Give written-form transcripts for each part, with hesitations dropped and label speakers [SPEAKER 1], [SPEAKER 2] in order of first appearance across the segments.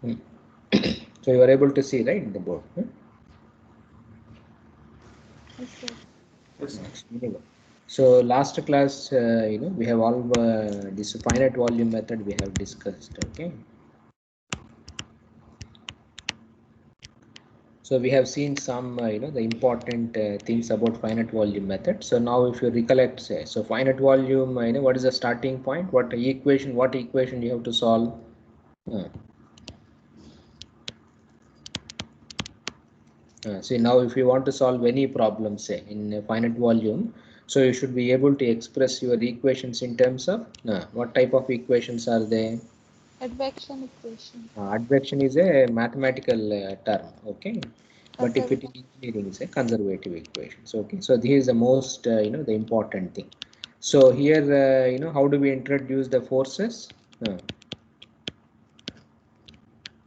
[SPEAKER 1] So you are able to see, right, the board.
[SPEAKER 2] Yes, sir.
[SPEAKER 1] Anyway. So last class, we have all this finite volume method we have discussed. Okay. So we have seen some, the important things about finite volume method. So now, if you recollect, say, so finite volume, what is the starting point? What equation you have to solve? See, now if you want to solve any problem, say in a finite volume, so you should be able to express your equations in terms of what type of equations are they?
[SPEAKER 2] Advection equation.
[SPEAKER 1] Advection is a mathematical term, okay, but if it
[SPEAKER 2] Conservative.
[SPEAKER 1] is engineering, it's a conservative equations, okay. So this is the most the important thing. So here how do we introduce the forces?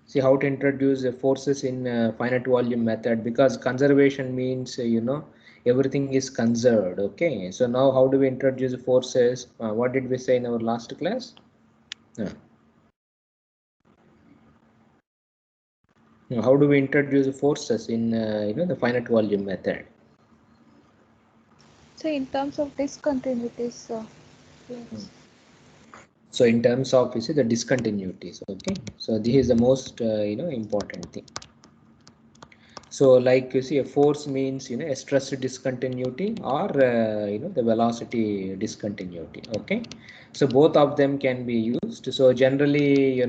[SPEAKER 1] See how to introduce the forces in finite volume method, because conservation means everything is conserved, okay. So now how do we introduce forces? What did we say in our last class? How do we introduce forces in the finite volume method?
[SPEAKER 2] So in terms of discontinuities, sir. Yes.
[SPEAKER 1] So in terms of, you see, the discontinuities, okay. So this is the most important thing. So like you see, a force means a stress discontinuity or the velocity discontinuity, okay. So both of them can be used. So generally,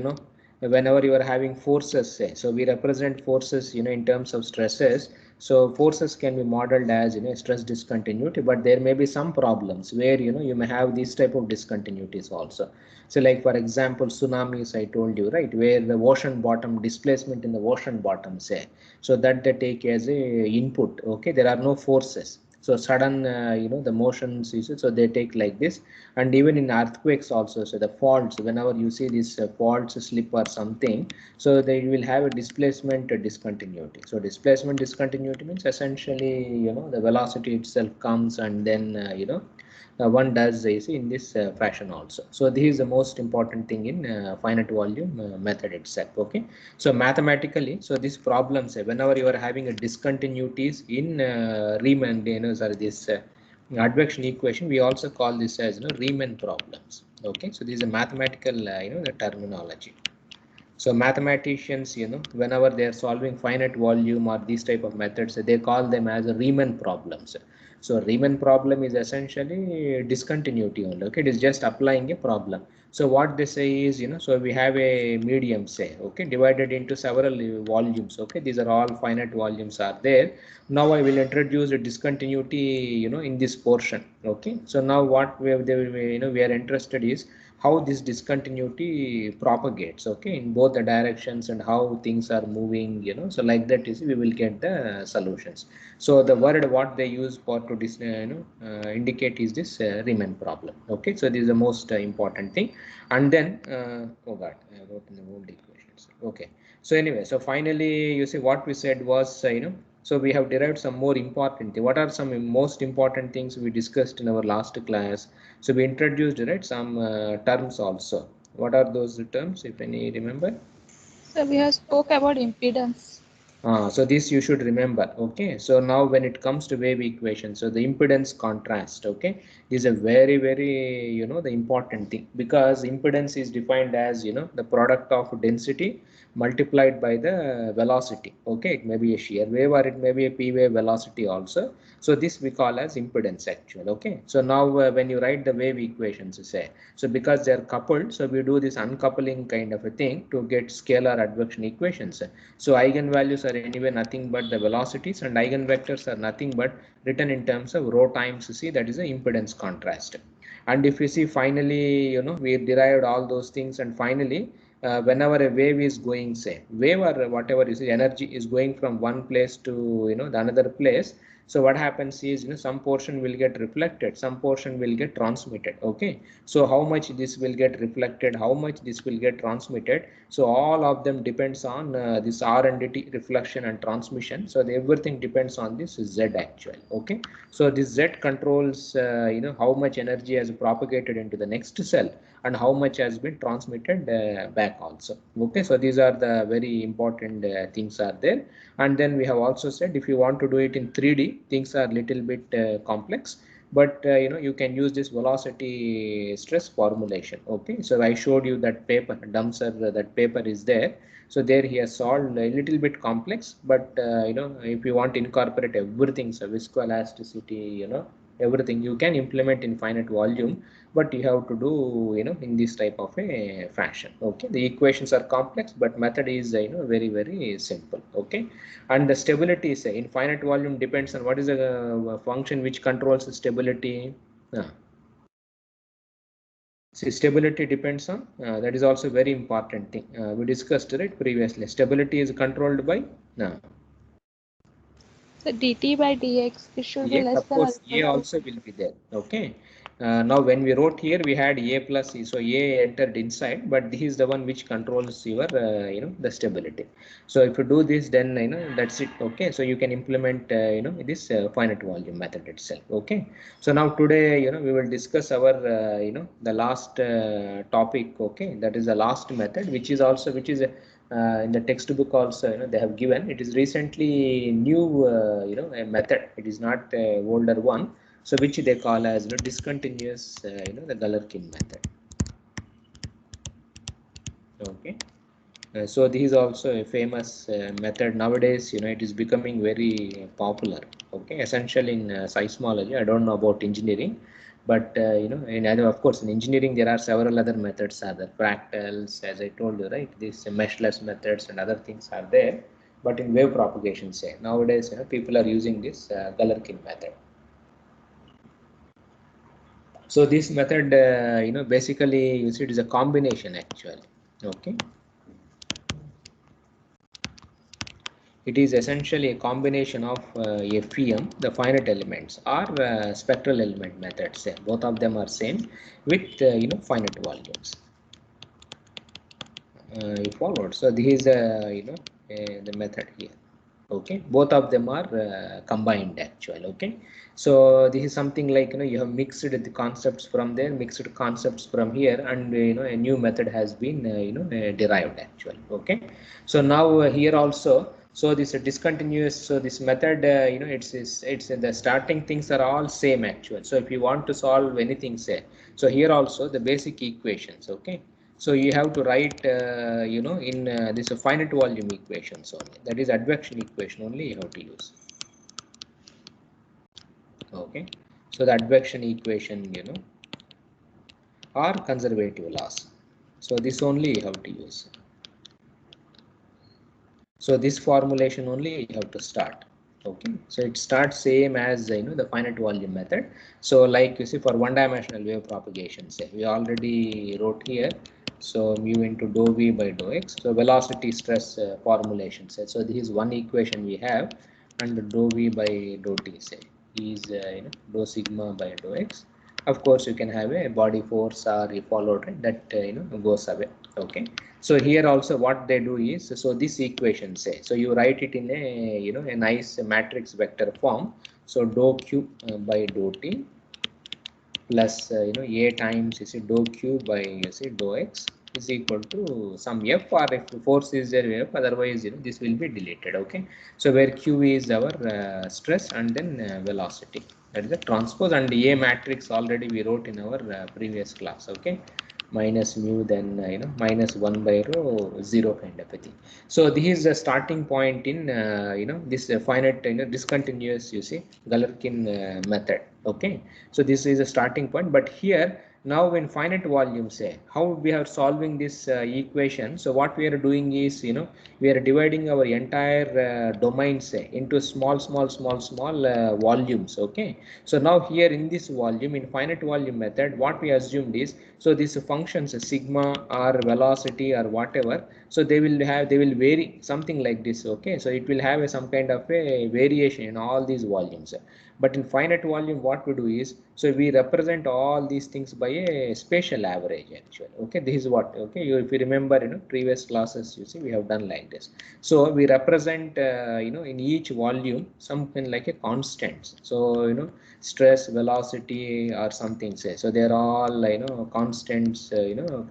[SPEAKER 1] whenever you are having forces, say, so we represent forces in terms of stresses. So forces can be modeled as stress discontinuity, but there may be some problems where you may have these type of discontinuities also. So like for example, tsunamis, I told you, right, where the ocean bottom displacement in the ocean bottom, say, so that they take as a input, okay. There are no forces, so sudden the motions is, so they take like this. And even in earthquakes also, so the faults, whenever you see this faults slip or something, so they will have a displacement discontinuity. So displacement discontinuity means essentially the velocity itself comes, and then one does this in this fashion also. So this is the most important thing in finite volume method itself, okay. So mathematically, so these problems, whenever you are having a discontinuities in Riemann, sorry, this advection equation, we also call this as Riemann problems, okay. So this is a mathematical the terminology. So mathematicians, whenever they are solving finite volume or these type of methods, they call them as a Riemann problems. So Riemann problem is essentially discontinuity only, okay. It is just applying a problem. So what they say is, so we have a medium, say, okay, divided into several volumes, okay. These are all finite volumes are there. Now I will introduce a discontinuity, in this portion, okay. So now what we are interested is how this discontinuity propagates, okay, in both the directions, and how things are moving, so like that is we will get the solutions. So the word what they use for to indicate is this Riemann problem, okay. So this is the most important thing. And then oh god, I wrote in the old equations, okay. So anyway, so finally you see what we said was so we have derived some more important thing. What are some most important things we discussed in our last class? So we introduced, right, some terms also. What are those terms, if any remember?
[SPEAKER 2] So we have spoke about impedance.
[SPEAKER 1] So this you should remember, okay. So now when it comes to wave equation, so the impedance contrast, okay, is a very, very, the important thing, because impedance is defined as, the product of density multiplied by the velocity, okay. It may be a shear wave or it may be a p wave velocity also. So this we call as impedance actual, okay. So now when you write the wave equations, say, so because they are coupled, so we do this uncoupling kind of a thing to get scalar advection equations. So eigenvalues are anyway nothing but the velocities, and eigenvectors are nothing but written in terms of rho times c, that is the impedance contrast. And if you see finally, we derived all those things, and finally whenever a wave is going, say, wave or whatever is energy is going from one place to the another place, So what happens is, you know, some portion will get reflected, some portion will get transmitted. Okay, so how much this will get reflected, how much this will get transmitted, so all of them depends on this R and D reflection and transmission. So everything depends on this Z actually. Okay, so this Z controls you know, how much energy has propagated into the next cell and how much has been transmitted back also. Okay, so these are the very important things are there. And then we have also said, if you want to do it in 3D, things are little bit complex, but you know, you can use this velocity stress formulation. Okay, so I showed you that paper, Dumser, that paper is there. So there he has solved a little bit complex, but you know, if you want to incorporate everything, so viscoelasticity, you know, everything you can implement in finite volume, but you have to do, you know, in this type of a fashion. Okay, the equations are complex, but method is you know, very very simple. Okay, and the stability is in finite volume depends on what is the function which controls the stability. See, stability depends on that is also very important thing. We discussed it previously. Stability is controlled by
[SPEAKER 2] So dt by dx, it should be
[SPEAKER 1] yes,
[SPEAKER 2] less
[SPEAKER 1] of
[SPEAKER 2] than
[SPEAKER 1] course,
[SPEAKER 2] alpha
[SPEAKER 1] A
[SPEAKER 2] to.
[SPEAKER 1] also will be there. Okay. Now, when we wrote here, we had A plus E. So A entered inside, but this is the one which controls your, you know, the stability. So if you do this, then you know, that's it. Okay. So you can implement, you know, this finite volume method itself. Okay. So now today, you know, we will discuss our, you know, the last topic. Okay, that is the last method, which is also in the textbook also, you know, they have given. It is recently new, you know, a method. It is not a older one. So which they call as, you know, discontinuous, you know, the Galerkin method. Okay. So this is also a famous method nowadays. You know, it is becoming very popular. Okay, essential in seismology. I don't know about engineering, but you know, in other, of course, in engineering there are several other methods. Other fractals, as I told you, right? These meshless methods and other things are there. But in wave propagation, say nowadays, you know, people are using this Galerkin method. So this method, you know, basically you see it is a combination actually. Okay. It is essentially a combination of FEM, the finite elements, or spectral element methods. Both of them are same with you know, finite volumes. You followed. So this is you know, the method here. Okay, both of them are combined actually. Okay, so this is something like, you know, you have mixed the concepts from there, mixed concepts from here, and you know, a new method has been you know, derived actually. Okay, so now here also, so this discontinuous, so this method, you know, it's the starting things are all same actually. So if you want to solve anything, say, so here also the basic equations. Okay, so you have to write, you know, in this finite volume equations only. That is advection equation only you have to use. Okay. So the advection equation, you know, or conservative laws. So this only you have to use. So this formulation only you have to start. Okay. So it starts same as, you know, the finite volume method. So like you see, for one-dimensional wave propagation, say we already wrote here. So mu into dou v by dou x. So velocity stress formulation. So this is one equation we have, and dou v by dou t, say, is you know, dou sigma by dou x. Of course, you can have a body force, or you followed, right, that you know, goes away. Okay. So here also what they do is, so this equation, say, so you write it in a, you know, a nice matrix vector form. So dou q by dou t plus you know, a times, you see, dou q by, you see, dou x is equal to some f, or if force is there, f, otherwise, you know, this will be deleted. Okay, so where q is our stress, and then velocity, that is the transpose, and a matrix already we wrote in our previous class. Okay, minus mu, then you know, minus 1 by rho 0 kind of a thing. So this is the starting point in you know, this finite, you know, discontinuous, you see, Galerkin method. Okay, so this is a starting point, but here now in finite volume, say, how we are solving this equation. So what we are doing is, you know, we are dividing our entire domain, say, into small volumes. Okay, so now here in this volume, in finite volume method, what we assumed is, So these functions, sigma or velocity or whatever, so they will vary something like this. Okay, so it will have some kind of a variation in all these volumes. But in finite volume, what we do is, so we represent all these things by a spatial average actually. Okay, this is what, okay, if you remember, previous classes, you see, we have done like this. So we represent, in each volume something like a constant. So, stress, velocity or something, say, so they're all, constants,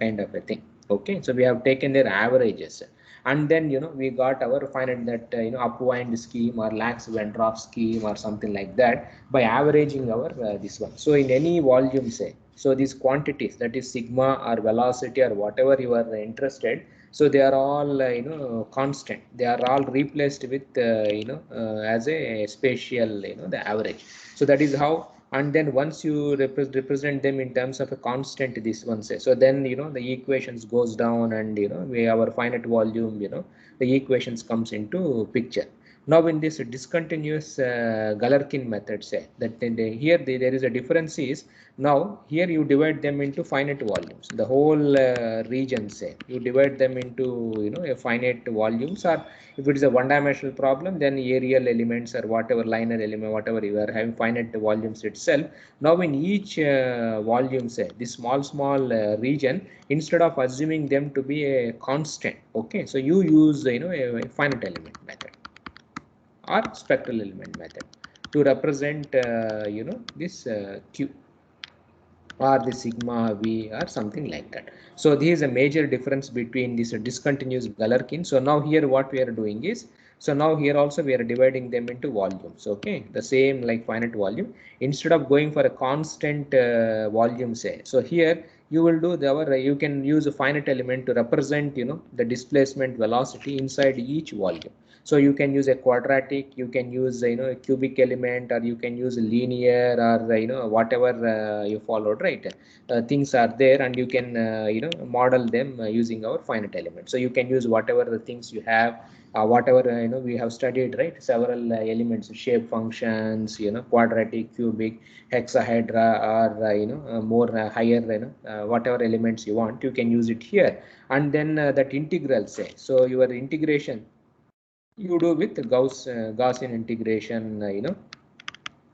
[SPEAKER 1] kind of a thing. Okay, so we have taken their averages, and then we got our finite that upwind scheme or Lax-Ventropf scheme or something like that by averaging our this one. So in any volume, say, so these quantities, that is sigma or velocity or whatever you are interested, so they are all constant. They are all replaced with as a spatial, the average. So that is how. And then once you represent them in terms of a constant, this one says, so then the equations goes down, and we our finite volume, the equations comes into picture. Now in this discontinuous Galerkin method, say that here there is a difference is, now here you divide them into finite volumes, the whole region, say you divide them into a finite volumes, or if it is a one-dimensional problem, then areal elements or whatever linear element, whatever you are having finite volumes itself. Now in each volume, say this small region, instead of assuming them to be a constant, okay, so you use a finite element method or spectral element method to represent this q or the sigma v or something like that. So this is a major difference between this discontinuous Galerkin. So now here what we are doing is, so now here also we are dividing them into volumes. Okay, the same like finite volume, instead of going for a constant volume, say, so here you will do you can use a finite element to represent the displacement velocity inside each volume. So you can use a quadratic, you can use a cubic element, or you can use a linear, or whatever you followed, right? Things are there, and you can model them using our finite element. So you can use whatever the things you have, whatever we have studied, right? Several elements, shape functions, quadratic, cubic, hexahedra, or more higher, whatever elements you want, you can use it here. And then that integral, say, so your integration you do with Gaussian integration,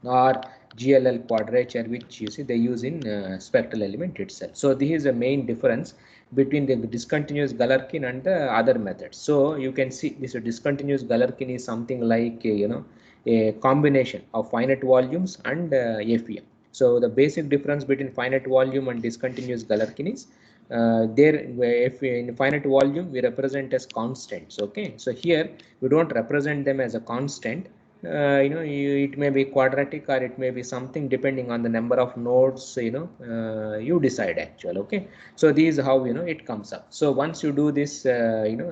[SPEAKER 1] or GLL quadrature, which you see they use in spectral element itself. So this is the main difference between the discontinuous Galerkin and the other methods. So you can see this discontinuous Galerkin is something like a combination of finite volumes and FEM. So the basic difference between finite volume and discontinuous Galerkin is, there if in finite volume we represent as constants. Okay, so here we don't represent them as a constant. It may be quadratic, or it may be something depending on the number of nodes, you decide actually. Okay, so this is how it comes up. So once you do this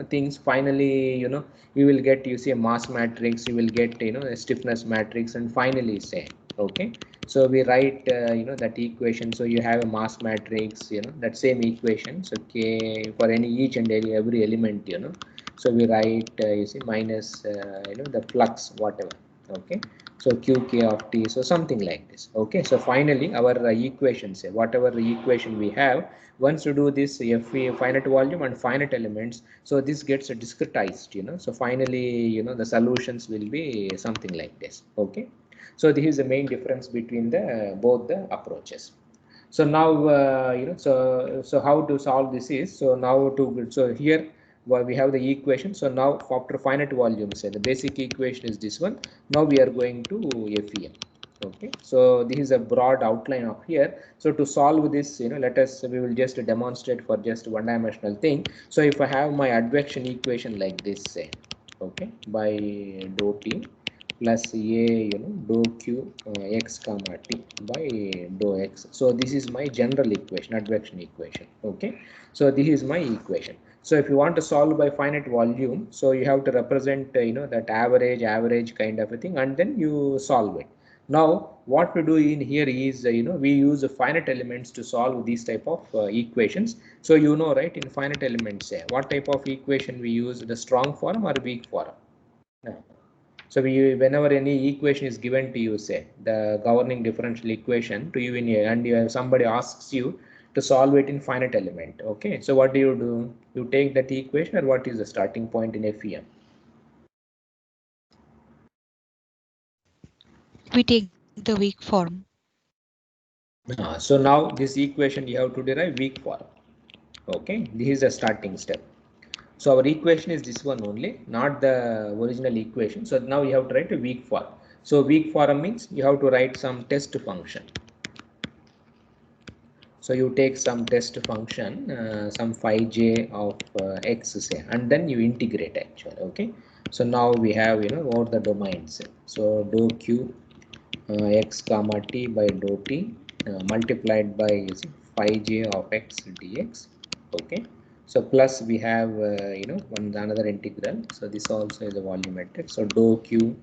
[SPEAKER 1] things, finally you will get, you see, a mass matrix, you will get a stiffness matrix, and finally say, okay, so we write that equation. So you have a mass matrix, that same equations, okay, for each and every element, so we write you see minus the flux whatever. Okay, so qk of t, so something like this. Okay, so finally our equations, whatever the equation we have, once you do this FE, finite volume and finite elements, so this gets discretized, so finally the solutions will be something like this. Okay, so this is the main difference between the both the approaches. So now so how to solve this is, so now so here we have the equation. So now after finite volume, say the basic equation is this one. Now we are going to FEM. Okay, so this is a broad outline of here. So to solve this, let us, we will just demonstrate for just one dimensional thing. So if I have my advection equation like this, say, okay, by dou t plus a dou q x comma t by dou x. So this is my general equation, advection equation. Okay, so this is my equation. So if you want to solve by finite volume, so you have to represent that average kind of a thing, and then you solve it. Now what we do in here is we use finite elements to solve these type of equations. So right, in finite elements, say what type of equation we use, the strong form or weak form. So whenever any equation is given to you, say the governing differential equation to you in here, and somebody asks you to solve it in finite element. Okay, so what do? You take that equation, or what is the starting point in FEM?
[SPEAKER 3] We take the weak form.
[SPEAKER 1] So now this equation you have to derive weak form. Okay, this is the starting step. So our equation is this one only, not the original equation. So now you have to write a weak form. So weak form means you have to write some test function. So you take some test function, some phi j of x, say, and then you integrate actually. Okay. So now we have, all the domains. So dou q x comma t by dou t multiplied by phi j of x dx. Okay. So plus we have, another integral. So this also is a volumetric. So dou q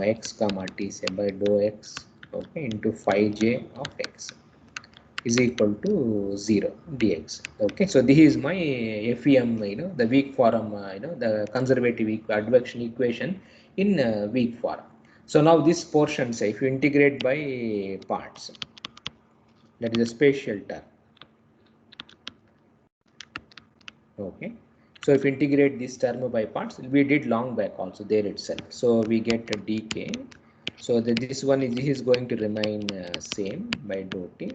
[SPEAKER 1] x comma t, say, by dou x, okay, into phi j of x is equal to 0 dx. Okay, so this is my FEM, the weak form, the conservative advection equation in weak form. So now this portion, say, if you integrate by parts, that is a spatial term. Okay, so if you integrate this term by parts, we did long back also there itself. So we get a dk. So this is going to remain same by dou t.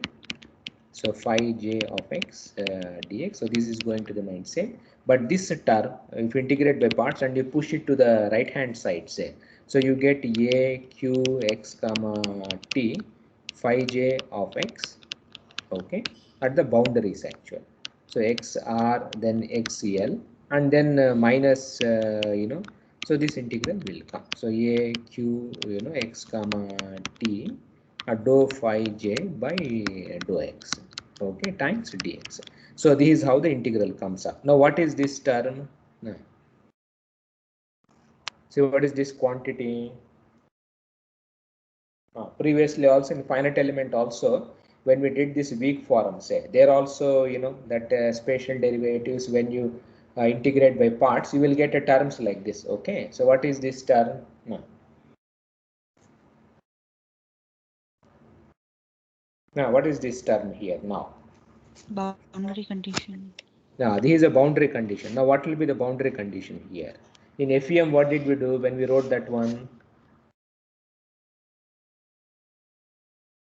[SPEAKER 1] So phi j of x dx. So this is going to remain same. But this term, if you integrate by parts and you push it to the right hand side, say, so you get a q x comma t phi j of x, okay, at the boundaries actually. So x r, then xl, and then minus, so this integral will come. So a q, x comma t dou phi j by dou x, okay, times dx. So this is how the integral comes up. Now what is this term? So what is this quantity? Previously also in finite element also, when we did this weak form, say, there also, that spatial derivatives, when you integrate by parts, you will get a terms like this. Okay, so what is this term? Now what is this term here now?
[SPEAKER 3] Boundary condition.
[SPEAKER 1] Now this is a boundary condition. Now what will be the boundary condition here? In FEM, what did we do when we wrote that one?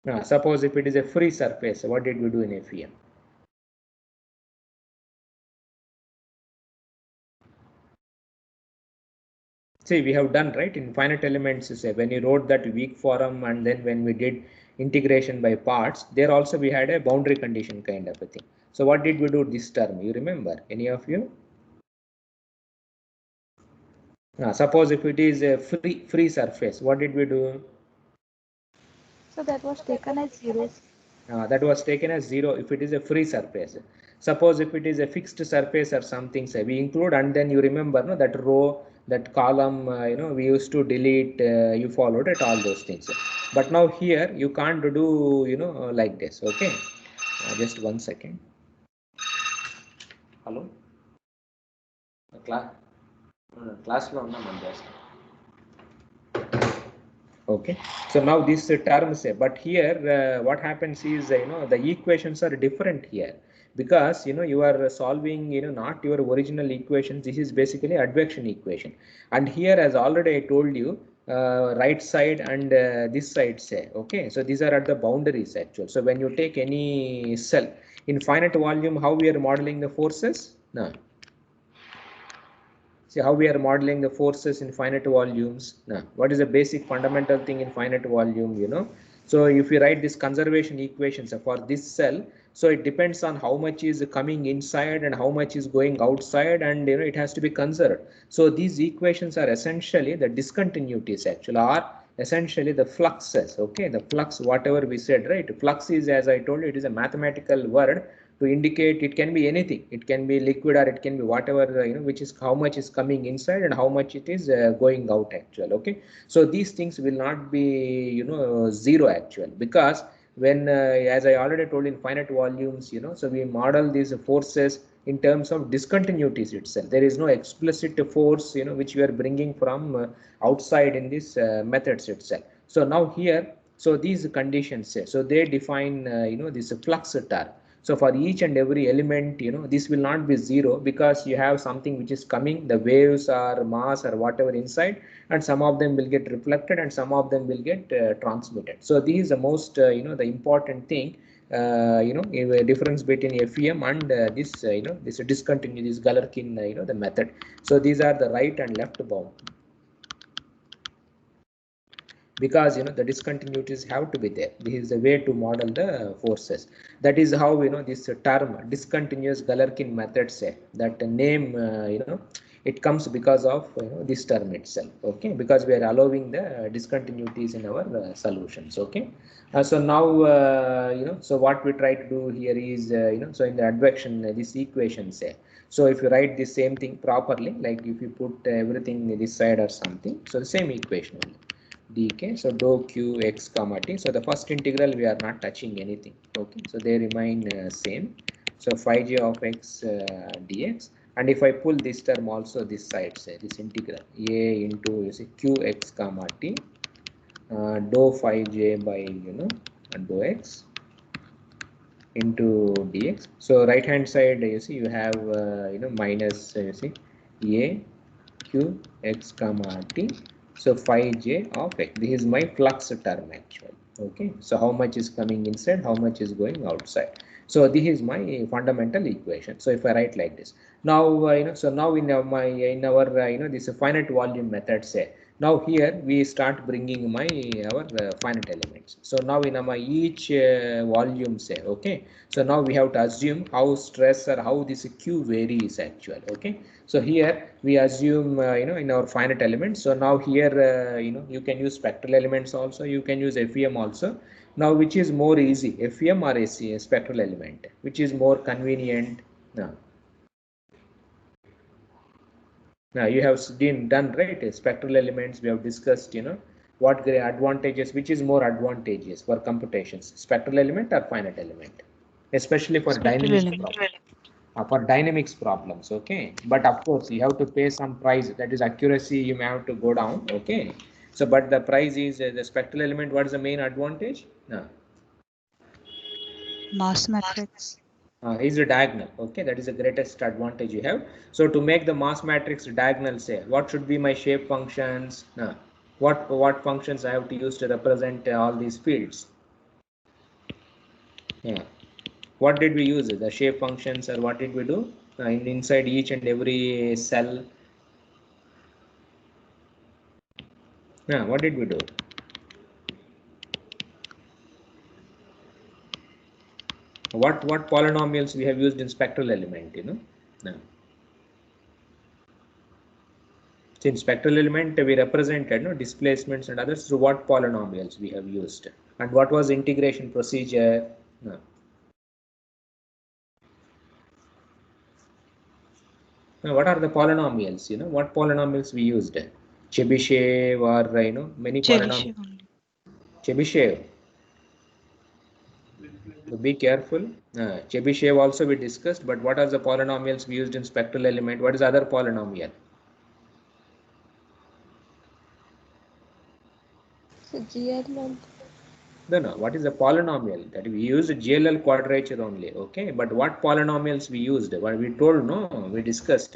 [SPEAKER 1] Now suppose if it is a free surface, what did we do in FEM? See, we have done, right, in finite elements, say, when you wrote that weak form, and then when we did integration by parts, there also we had a boundary condition kind of a thing. So what did we do this term? You remember, any of you? Now suppose if it is a free surface, what did we do?
[SPEAKER 2] So that was taken as 0.
[SPEAKER 1] That was taken as 0 if it is a free surface. Suppose if it is a fixed surface or something, say, we include, and then you remember, no, that row, that column, we used to delete, you followed it, all those things. But now here you can't do, like this. Okay, just 1 second. Hello, class lo unna man just. Okay, so now these terms, but here what happens is, the equations are different here, because you are solving, not your original equations. This is basically advection equation, and here, as already I told you, right side and this side, say, okay, so these are at the boundaries actually. So when you take any cell in finite volume, how we are modeling the forces now? See how we are modeling the forces in finite volumes. Now, what is the basic fundamental thing in finite volume? So if you write this conservation equations for this cell, so it depends on how much is coming inside and how much is going outside, and it has to be conserved. So these equations are essentially the discontinuities actually, are essentially the fluxes. Okay, the flux, whatever we said, right? Flux is, as I told you, it is a mathematical word to indicate, it can be anything. It can be liquid, or it can be whatever, which is how much is coming inside and how much it is going out actual. Okay, so these things will not be, zero actual, because when as I already told, in finite volumes, so we model these forces in terms of discontinuities itself. There is no explicit force, which we are bringing from outside in this methods itself. So now here, so these conditions, so they define, this flux term. So for each and every element, this will not be zero because you have something which is coming, the waves or mass or whatever inside, and some of them will get reflected and some of them will get transmitted. So this is the most, the important thing, a difference between FEM and this, this discontinuous, this Galerkin, the method. So these are the right and left bound, because the discontinuities have to be there. This is the way to model the forces. That is how this term discontinuous Galerkin method say that the name, it comes because of this term itself. Okay, because we are allowing the discontinuities in our solutions. Okay, so now so what we try to do here is so in the advection this equation say. So if you write the same thing properly, like if you put everything this side or something, so the same equation only, dk. So dou q x comma t. So the first integral we are not touching anything. Okay, so they remain same. So phi j of x dx. And if I pull this term also this side, say this integral a into, you see, q x comma t dou phi j by dou x into dx. So right hand side, you see, you have minus, you see, a q x comma t. So phi j of x. This is my flux term actually. Okay. So how much is coming inside, how much is going outside. So this is my fundamental equation. So if I write like this, now so now in our this finite volume method say. Now here we start bringing our finite elements. So now in my each volume say, okay. So now we have to assume how stress or how this Q varies actually. Okay. So here we assume in our finite elements. So now here you can use spectral elements also. You can use FEM also. Now which is more easy, FEM or a spectral element? Which is more convenient? Now you have done right spectral elements. We have discussed what advantages, which is more advantageous for computations, spectral element or finite element, especially for
[SPEAKER 3] Spectral
[SPEAKER 1] dynamics
[SPEAKER 3] element.
[SPEAKER 1] problems. For dynamics problems, okay. But of course you have to pay some price, that is accuracy, you may have to go down, okay. So but the price is the spectral element. What is the main advantage?
[SPEAKER 3] Mass matrix.
[SPEAKER 1] Is a diagonal, okay. That is the greatest advantage you have. So to make the mass matrix diagonal, say what should be my shape functions, what functions I have to use to represent all these fields. What did we use? The shape functions, or what did we do inside each and every cell? What did we do? What polynomials we have used in spectral element? So in spectral element we represented displacements and others. So what polynomials we have used, and what was integration procedure? What are the polynomials? What polynomials we used? Chebyshev or many polynomials.
[SPEAKER 3] Chebyshev only.
[SPEAKER 1] Chebyshev. So be careful. Chebyshev also we discussed, but what are the polynomials we used in spectral element? What is other polynomial?
[SPEAKER 2] So GLL.
[SPEAKER 1] No. What is the polynomial? That we used GLL quadrature only. Okay, but what polynomials we used? What we told, no, we discussed.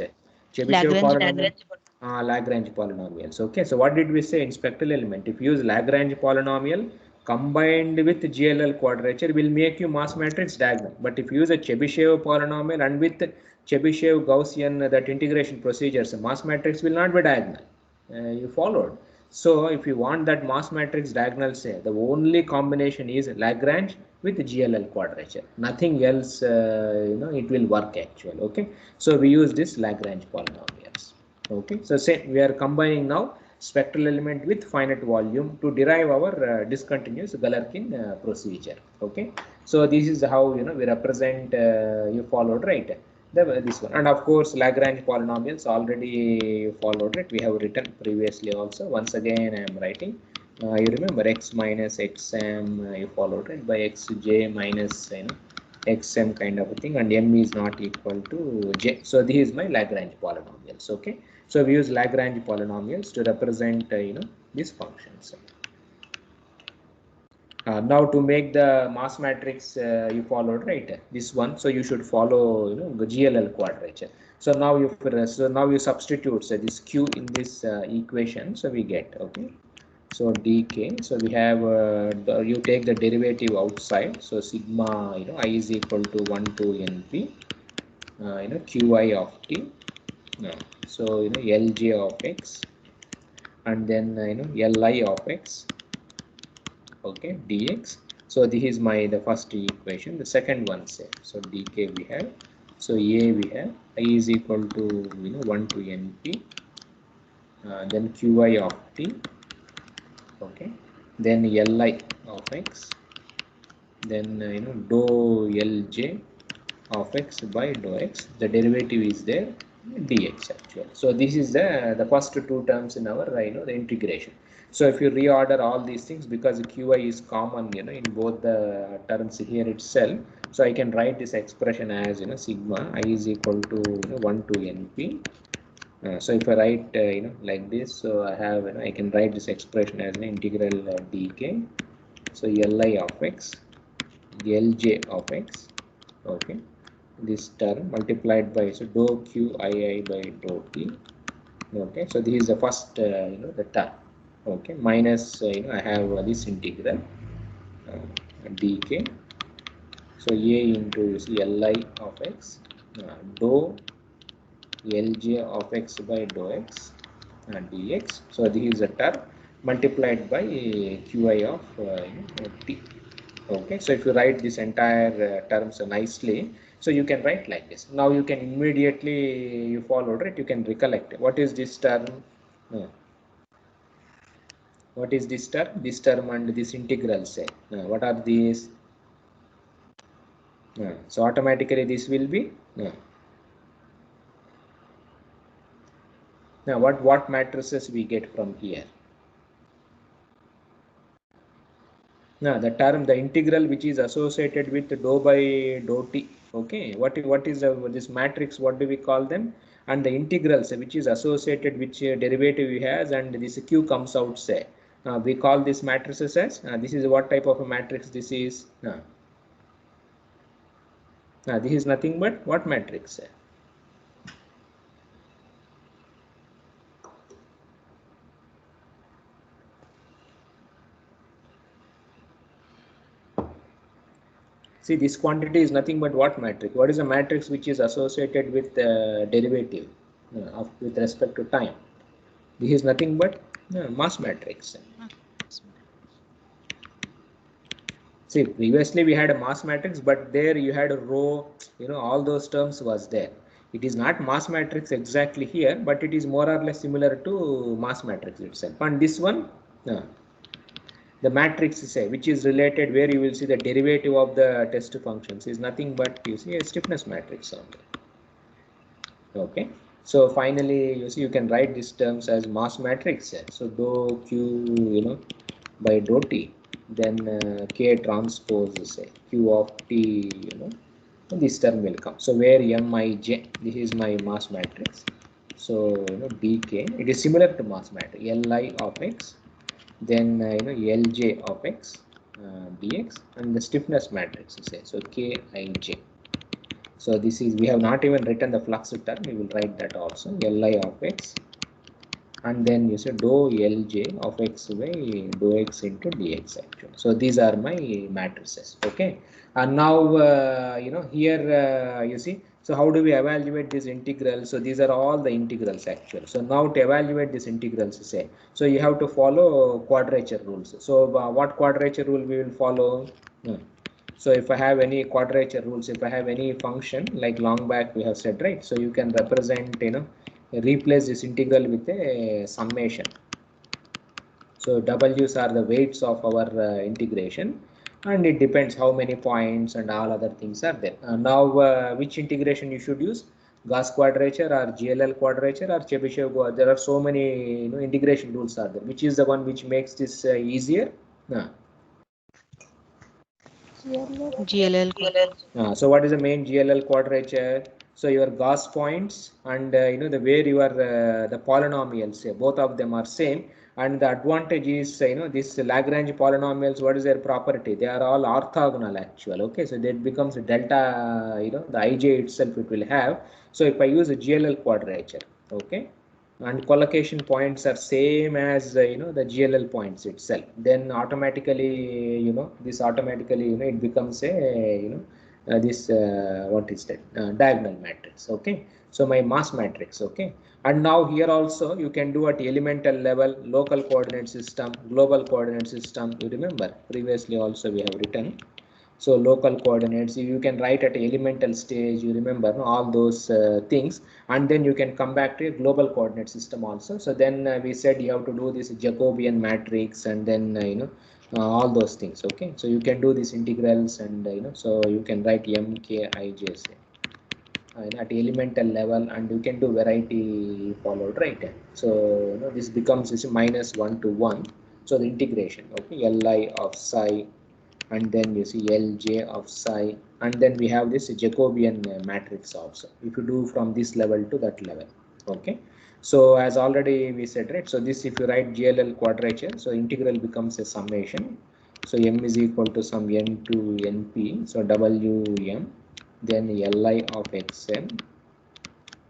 [SPEAKER 1] Chebyshev
[SPEAKER 3] Lagrange
[SPEAKER 1] polynomial. Lagrange polynomials. Okay, so what did we say in spectral element? If you use Lagrange polynomial combined with GLL quadrature, will make you mass matrix diagonal. But if you use a Chebyshev polynomial and with Chebyshev Gaussian that integration procedures, mass matrix will not be diagonal. You followed. So if you want that mass matrix diagonal, say the only combination is Lagrange with GLL quadrature. Nothing else, it will work actually. Okay. So we use this Lagrange polynomials. Okay. So say we are combining now spectral element with finite volume to derive our discontinuous Galerkin procedure. Okay. So this is how we represent. You followed, right? This one, and of course Lagrange polynomials already followed it. We have written previously also. Once again I am writing. You remember x minus xm, you followed it by xj minus xm kind of a thing, and m is not equal to j. So this is my Lagrange polynomials. Okay, so we use Lagrange polynomials to represent these functions. Now to make the mass matrix you followed, right, this one, so you should follow, you know, the GLL quadrature. So now you substitute this q in this equation, so we get, okay, so dk, so we have you take the derivative outside, so sigma, you know, I is equal to 1 to np, you know, qi of t, so you know, lj of x, and then you know, li of x, okay, dx. So this is the first equation. The second one, say, so dk we have, so a we have, I is equal to, you know, 1 to np, then qi of t, okay, then li of x, then you know, dou lj of x by dou x, the derivative is there, dx actually. So this is the first two terms in our, you know, the integration. So if you reorder all these things, because qi is common, you know, in both the terms here itself, so I can write this expression as, you know, sigma I is equal to, you know, 1 to np. So if I write you know, like this, so I have, you know, I can write this expression as an integral dk, so li of x, lj of x, okay, this term multiplied by, so dou qii by dou t, okay, so this is the first you know, the term, okay, minus you know, I have this integral dk, so a into, you see, li of x, dou lj of x by dou x dx, so this is a term multiplied by qi of you know, t. Okay, so if you write this entire terms nicely, so you can write like this. Now you can immediately, you follow, right, you can recollect what is this term, what is this term, and this integral, say, what are these, so automatically this will be, now what matrices we get from here. Now the term, the integral which is associated with dou by dou t, okay, what is this matrix, what do we call them, and the integrals which is associated which derivative we has, and this q comes out, say, we call this matrices as, this is what type of a matrix this is, this is nothing but what matrix, see, this quantity is nothing but what matrix, what is a matrix which is associated with derivative with respect to time, this is nothing but mass matrix. See, previously we had a mass matrix, but there you had a row, you know, all those terms was there. It is not mass matrix exactly here, but it is more or less similar to mass matrix itself. And this one, the matrix, say, which is related, where you will see the derivative of the test functions is nothing but, you see, a stiffness matrix only. Okay. So finally, you see, you can write these terms as mass matrix. So dou q, you know, by dou t, then k transpose, say, q of t, you know, this term will come. So where mij, this is my mass matrix. So you know, dk, it is similar to mass matrix, li of x, then you know, lj of x dx, and the stiffness matrix, say, so kij. So this is, we have not even written the flux term, we will write that also, li of x, and then you say dou lj of x by dou x into dx actually. So these are my matrices, okay. And now you know, here you see, so how do we evaluate this integral? So these are all the integrals actually. So now to evaluate this integrals, say, so you have to follow quadrature rules. So what quadrature rule we will follow? So if I have any quadrature rules, if I have any function, like long back we have said, right, so you can represent, you know, replace this integral with a summation. So w's are the weights of our integration, and it depends how many points and all other things are there. Now which integration you should use, Gauss quadrature or GLL quadrature or Chebyshev? There are so many, you know, integration rules are there. Which is the one which makes this easier?
[SPEAKER 3] GLL.
[SPEAKER 1] So what is the main GLL quadrature? So your Gauss points and you know, the where you are the polynomials, say, both of them are same, And the advantage is, this Lagrange polynomials, what is their property? They are all orthogonal actual. Okay, so that becomes a delta, the ij itself it will have. So if I use a GLL quadrature, okay, and collocation points are same as the GLL points itself, then automatically, this automatically, it becomes a, this what is that, diagonal matrix. Okay, so my mass matrix. Okay, and now here also you can do at elemental level, local coordinate system, global coordinate system. You remember previously also we have written. So local coordinates you can write at elemental stage, you remember, no, all those things, and then you can come back to a global coordinate system also. So then we said you have to do this Jacobian matrix, and then all those things. Okay, so you can do these integrals, and so you can write MKIJ at elemental level, and you can do variety followed, right? So this becomes this minus 1 to 1. So the integration, okay, Li of psi, and then you see Lj of psi, and then we have this Jacobian matrix also, if you do from this level to that level. Okay, so as already we said, right, so this if you write GLL quadrature, so integral becomes a summation. So m is equal to some n to np, so Wm, then Li of xm,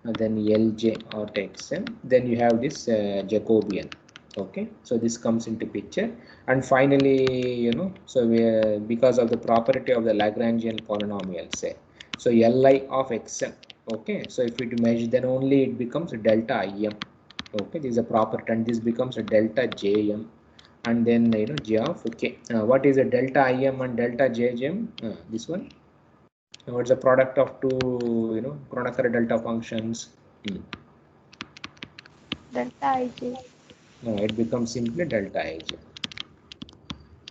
[SPEAKER 1] and then Lj of xm, then you have this Jacobian. Okay, so this comes into picture, and finally, so we because of the property of the Lagrangian polynomial, say, so Li of xm. Okay, so if it measure, then only it becomes a delta Im. Okay, this is a property, and this becomes a delta Jm, and then J of k. What is a delta Im and delta Jm? This one. What's the product of two Kronecker delta functions?
[SPEAKER 2] Delta ij.
[SPEAKER 1] It becomes simply delta ij.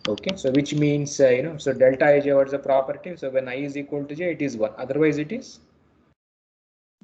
[SPEAKER 1] Okay, so which means so delta ij, what's the property? So when I is equal to j, it is 1, otherwise it is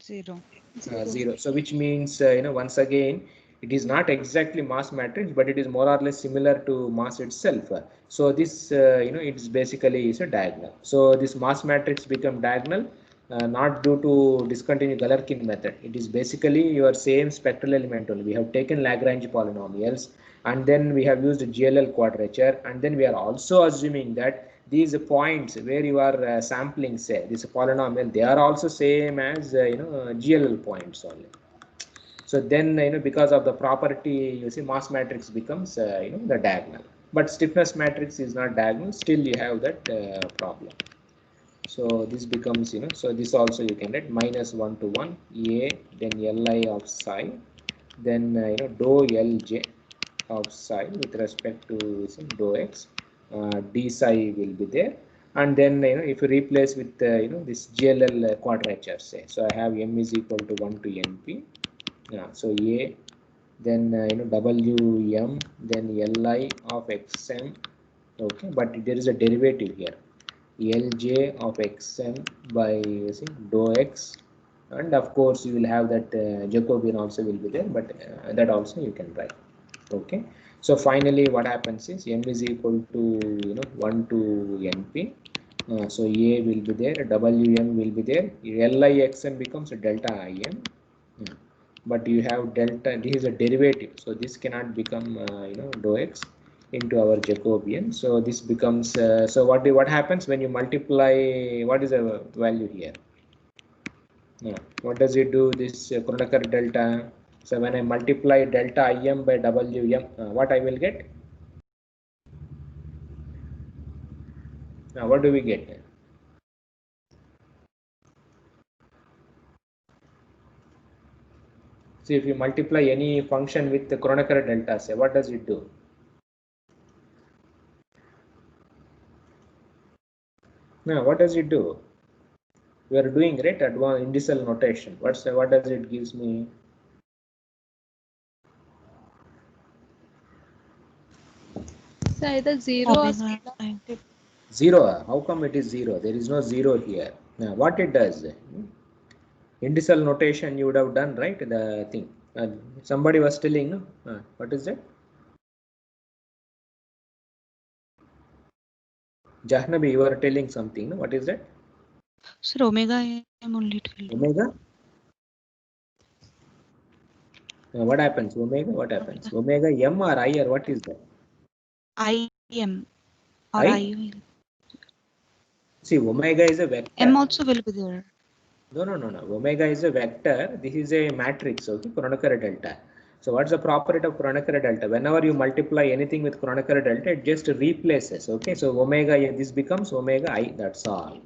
[SPEAKER 3] 0.
[SPEAKER 1] 0. So which means once again, it is not exactly mass matrix, but it is more or less similar to mass itself. So this it's basically is a diagonal. So this mass matrix become diagonal, not due to discontinuous Galerkin method. It is basically your same spectral element only. We have taken Lagrange polynomials, and then we have used GLL quadrature, and then we are also assuming that these points where you are sampling, say, this polynomial, they are also same as GLL points only. So then because of the property, you see mass matrix becomes the diagonal, but stiffness matrix is not diagonal. Still you have that problem. So this becomes so this also you can write minus 1 to 1 a, then Li of psi, then dou Lj of psi with respect to dou x, d psi will be there, and then if you replace with this GLL quadrature, say, so I have m is equal to 1 to np, so a, then Wm, then Li of xm. Okay, but there is a derivative here, Lj of xm by dou x, and of course you will have that Jacobian also will be there, but that also you can write. Okay, so finally what happens is m is equal to 1 to np, so a will be there, Wm will be there, Lixm becomes a delta Im, but you have delta, this is a derivative, so this cannot become dou x into our Jacobian. So this becomes so what happens when you multiply, what is the value here? What does it do, this Kronecker delta? So when I multiply delta Im by Wm, what I will get? Now what do we get? See, if you multiply any function with the Kronecker delta, say, what does it do? Now what does it do? We are doing, right, advanced indicial notation. What does it gives me?
[SPEAKER 2] So either 0 or
[SPEAKER 3] Omega
[SPEAKER 2] scalar
[SPEAKER 3] time.
[SPEAKER 2] multiple.
[SPEAKER 1] 0. How come it is 0? There is no 0 here. Now what it does? Indicial notation you would have done, right? The thing. Somebody was telling, no? What is that? Jahnabi, you were telling something, no? What is that?
[SPEAKER 3] Sir, omega m only it will do.
[SPEAKER 1] Omega? What happens? Omega, what happens? Omega m or I or what is that?
[SPEAKER 3] IM or
[SPEAKER 1] I?
[SPEAKER 3] IU.
[SPEAKER 1] See, omega is a vector.
[SPEAKER 3] M also will be there.
[SPEAKER 1] No. Omega is a vector. This is a matrix, okay, Kronecker delta. So what's the property of Kronecker delta? Whenever you multiply anything with Kronecker delta, it just replaces, okay? So omega, this becomes omega I, that's all.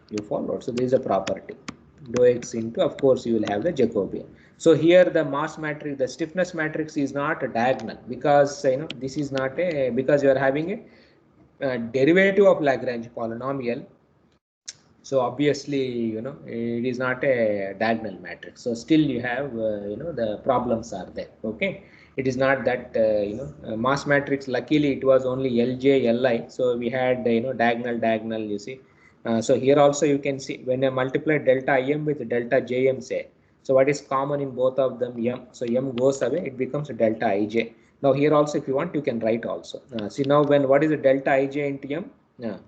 [SPEAKER 1] You followed. So this is a property. Dou x into, of course, you will have the Jacobian. So here the mass matrix, the stiffness matrix is not a diagonal because this is not a, because you are having a derivative of Lagrange polynomial. So obviously, it is not a diagonal matrix. So still you have, the problems are there. Okay, it is not that mass matrix. Luckily, it was only Lj Li. So we had diagonal. You see. So here also you can see when I multiply delta Im with delta Jm, say. So what is common in both of them? M. So M goes away. It becomes delta Ij. Now here also, if you want, you can write also. See now when what is the delta Ij into M?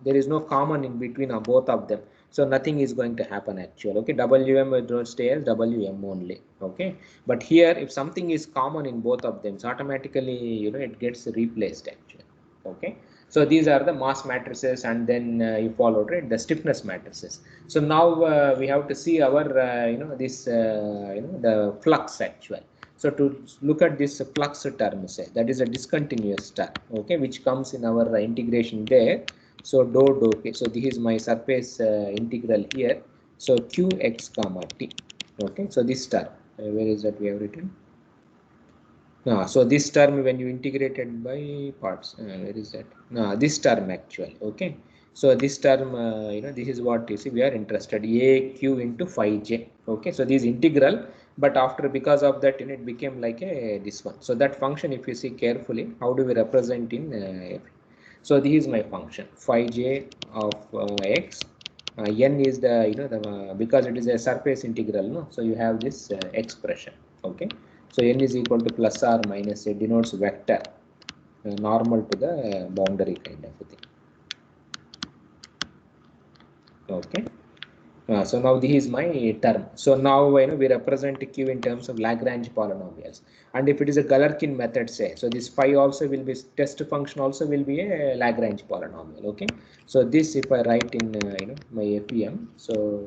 [SPEAKER 1] There is no common in between of both of them. So nothing is going to happen actually. Okay, Wm will stay as Wm only. Okay, but here if something is common in both of them, so automatically it gets replaced actually. Okay, so these are the mass matrices, and then you followed, right, the stiffness matrices. So now we have to see our the flux actually. So to look at this flux term, say that is a discontinuous term, okay, which comes in our integration there. So dou okay. So this is my surface integral here. So qx comma t. Okay. So this term, where is that we have written? So this term when you integrated by parts, where is that? This term actually. Okay. So this term, this is what you see. We are interested. A q into phi j. Okay. So this integral, but after because of that, it became like a this one. So that function, if you see carefully, how do we represent in so this is my function phi j of x. N is the because it is a surface integral, no. So you have this expression. Okay. So n is equal to plus or minus, it denotes vector normal to the boundary kind of a thing. Okay. So now this is my term. So now we represent q in terms of Lagrange polynomials. And if it is a Galerkin method, say, so this phi also will be, test function also will be a Lagrange polynomial. Okay. So this if I write in my FEM, so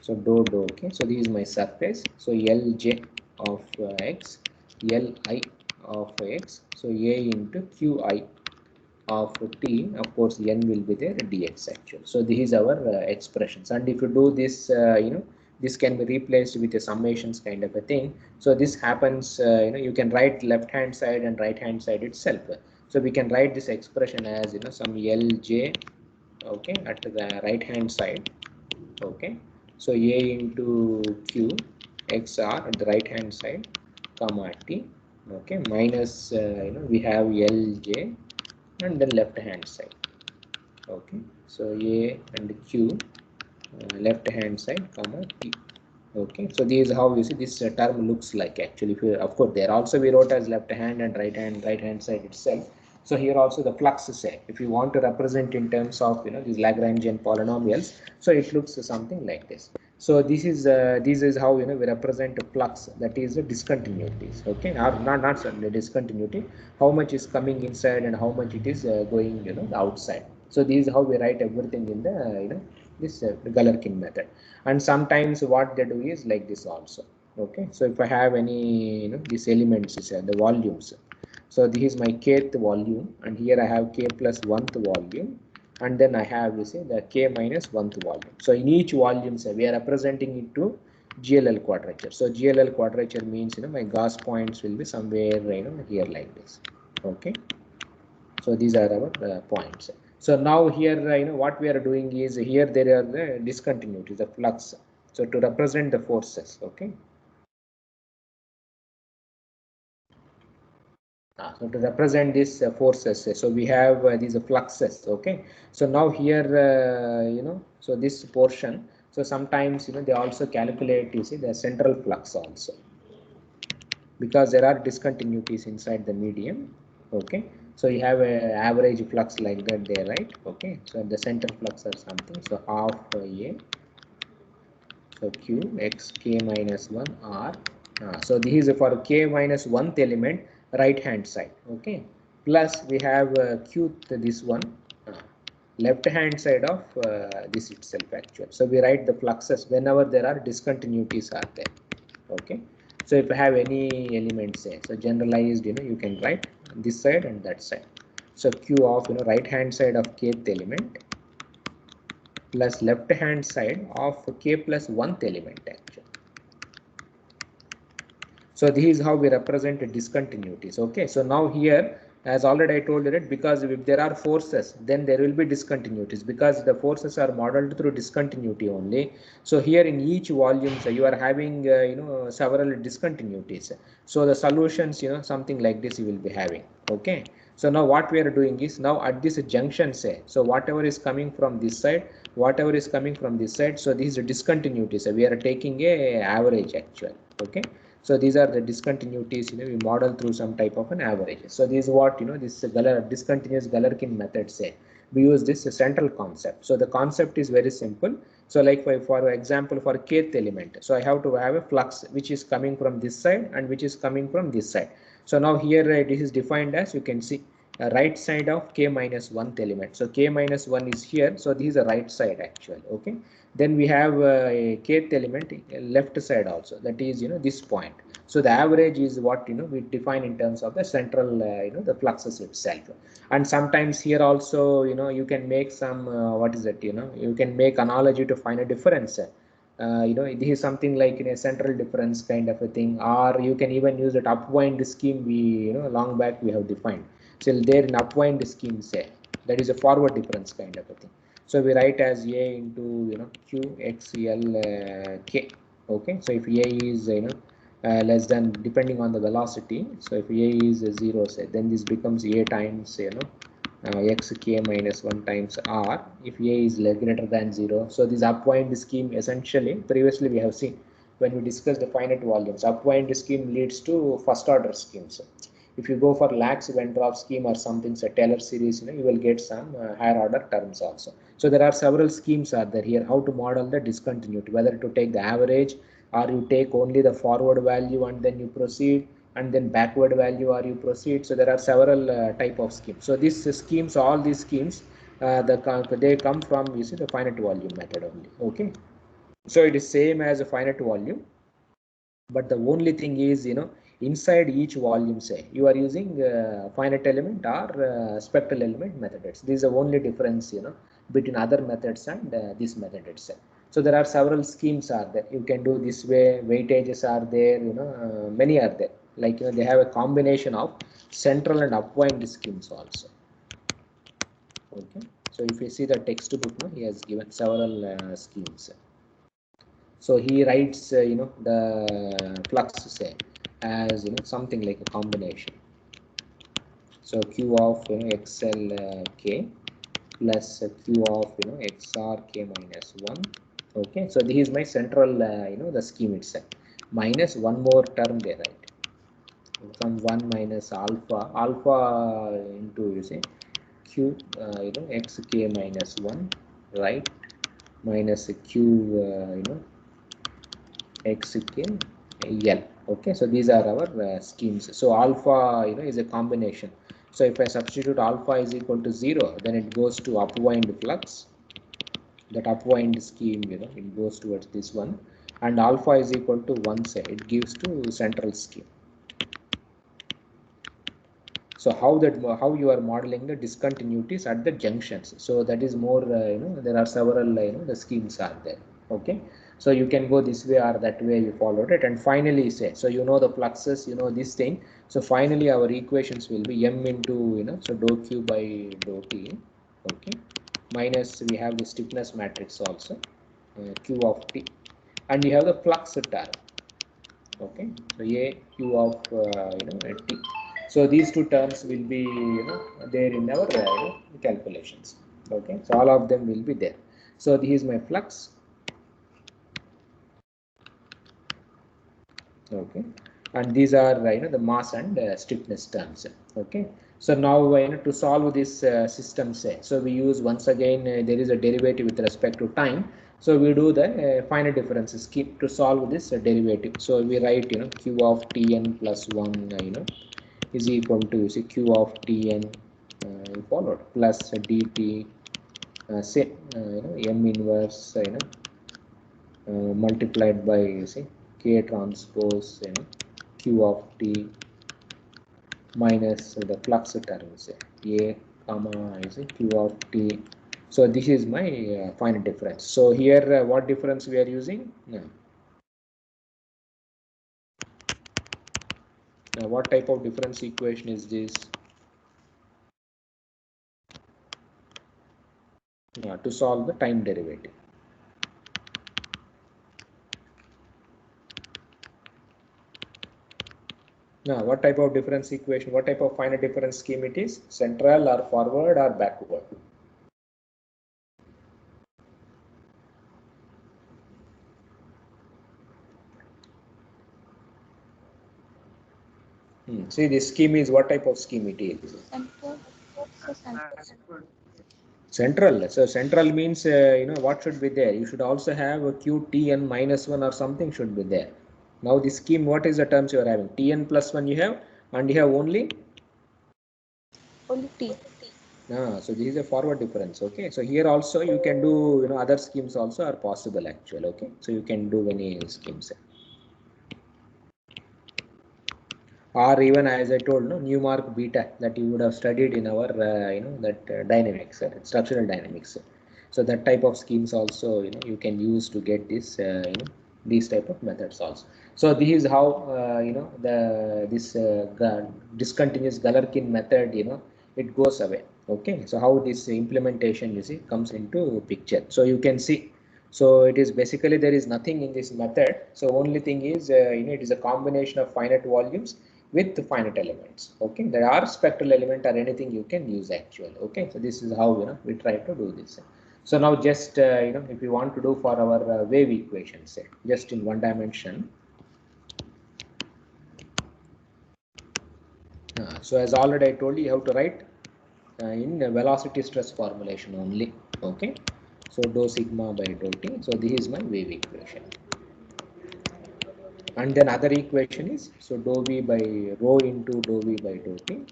[SPEAKER 1] dou. Okay. So this is my surface. So Lj of x, Li of x. So a into qi of t, of course n will be there, dx actually. So this is our expressions, and if you do this, this can be replaced with a summations kind of a thing. So this happens, you can write left hand side and right hand side itself. So we can write this expression as some Lj, okay, at the right hand side. Okay, so a into q xr at the right hand side, comma t. Okay, minus we have Lj and then left hand side. Okay, so a and q left hand side comma t. Okay, so this is how you see this term looks like actually. If you, of course there also we wrote as left hand and right hand side itself. So here also the flux is say, if you want to represent in terms of these Lagrangian polynomials, so it looks something like this. So this is how we represent a flux, that is the discontinuities. Okay, or not certainly discontinuity, how much is coming inside and how much it is going the outside. So this is how we write everything in the this Galerkin method. And sometimes what they do is like this also. Okay, so if I have any these elements, the volumes. So this is my kth volume, and here I have k plus 1th volume, and then I have the k minus 1th volume. So in each volume, we are representing it to GLL quadrature. So GLL quadrature means my Gauss points will be somewhere here like this. Okay, so these are our points. So now here what we are doing is, here there are the discontinuities, the flux. So to represent the forces, okay. So to represent these forces, so we have these fluxes. Okay, so now here so this portion, so sometimes they also calculate the central flux also, because there are discontinuities inside the medium. Okay, so you have a average flux like that there, right? Okay, so the center flux or something, so half a, so q x k minus 1 r So this is for k minus 1th element right hand side. Okay, plus we have qth this one left hand side of this itself actually. So we write the fluxes whenever there are discontinuities are there. Okay, so if you have any elements say, so generalized, you can write this side and that side. So q of right hand side of kth element plus left hand side of k plus 1th element actually. So this is how we represent discontinuities. Okay, so now here, as already I told you, that because if there are forces, then there will be discontinuities because the forces are modeled through discontinuity only. So here in each volume, so you are having several discontinuities. So the solutions, something like this you will be having. Okay, so now what we are doing is, now at this junction say, so whatever is coming from this side, whatever is coming from this side, so this is discontinuity. So we are taking a average actually. Okay, so these are the discontinuities, we model through some type of an average. So this is what, this discontinuous Galerkin method say. We use this central concept. So the concept is very simple. So like for example, for kth element, so I have to have a flux which is coming from this side and which is coming from this side. So now here this is defined as, you can see, right side of k minus 1th element. So k minus 1 is here. So this is the right side actually. Okay, then we have a kth element left side also, that is this point. So the average is what we define in terms of the central the fluxes itself. And sometimes here also you can make some what is it, you can make analogy to find a difference. This is something like a central difference kind of a thing, or you can even use that upwind scheme we long back we have defined. So there in upwind scheme say, that is a forward difference kind of a thing. So we write as a into q x l k. Okay, so if a is less than, depending on the velocity, so if a is 0 say, then this becomes a times x k minus 1 times r if a is greater than 0. So this upwind scheme, essentially previously we have seen when we discussed the finite volumes, upwind scheme leads to first order schemes. If you go for Lax-Venthrop scheme or something, so Taylor series, you will get some higher order terms also. So there are several schemes are there here, how to model the discontinuity, whether to take the average or you take only the forward value and then you proceed, and then backward value or you proceed. So there are several type of schemes. So these schemes, all these schemes, they come from, you see, the finite volume method only. Okay, so it is same as a finite volume, but the only thing is, inside each volume say you are using finite element or spectral element methods. This is the only difference between other methods and this method itself. So there are several schemes are there, you can do this way, weightages are there, many are there, like they have a combination of central and upwind schemes also. Okay, so if you see the textbook, he has given several schemes. So he writes the flux say as something like a combination. So q of xl k plus q of xr k minus 1. Okay, so this is my central the scheme itself, minus one more term there, right? From 1 minus alpha into, you see, q xk minus 1, right, minus q xk l. Okay, so these are our schemes. So alpha is a combination. So if I substitute alpha is equal to 0, then it goes to upwind flux. That upwind scheme, it goes towards this one, and alpha is equal to 1 say, it gives to central scheme. So how you are modeling the discontinuities at the junctions. So that is more there are several the schemes are there. Okay, so you can go this way or that way, you followed it, and finally say, so the fluxes, this thing. So finally our equations will be m into so dou q by dou t. Okay, minus we have the stiffness matrix also, q of t, and you have the flux term. Okay, so a q of t. So these two terms will be there in our calculations. Okay, so all of them will be there. So this is my flux. Okay, and these are the mass and stiffness terms. Okay, so now to solve this system say, so we use once again there is a derivative with respect to time. So we do the finite difference scheme to solve this derivative. So we write q of tn plus 1 is equal to q of tn followed plus dt say m inverse multiplied by k transpose q of t minus the flux terms a comma q of t. So this is my finite difference. So here what difference we are using? What type of difference equation is this? To solve the time derivative. Now, what type of difference equation, what type of finite difference scheme it is? Central or forward or backward? See, this scheme is what type of scheme it is?
[SPEAKER 2] Central. So central.
[SPEAKER 1] Central. So central means what should be there? You should also have a qtn minus 1 or something should be there. Now this scheme, what is the terms you are having? Tn plus 1 you have, and you have only
[SPEAKER 2] T.
[SPEAKER 1] so this is a forward difference. Okay, so here also you can do other schemes also are possible actually. Okay, so you can do any schemes, or even as I told Newmark beta that you would have studied in our dynamics, structural dynamics. So that type of schemes also you can use to get this these type of methods also. So this is how this discontinuous Galerkin method it goes away. Okay, so how this implementation comes into picture. So you can see, so it is basically there is nothing in this method. So only thing is it is a combination of finite volumes with finite elements. Okay, there are spectral element or anything you can use actually. Okay, so this is how we try to do this. So now just if you want to do for our wave equations, just in one dimension. So as already I told you, you have to write in velocity stress formulation only. Okay, so dou sigma by dou t. So this is my wave equation. And then other equation is, so dou v by rho into dou v by dou t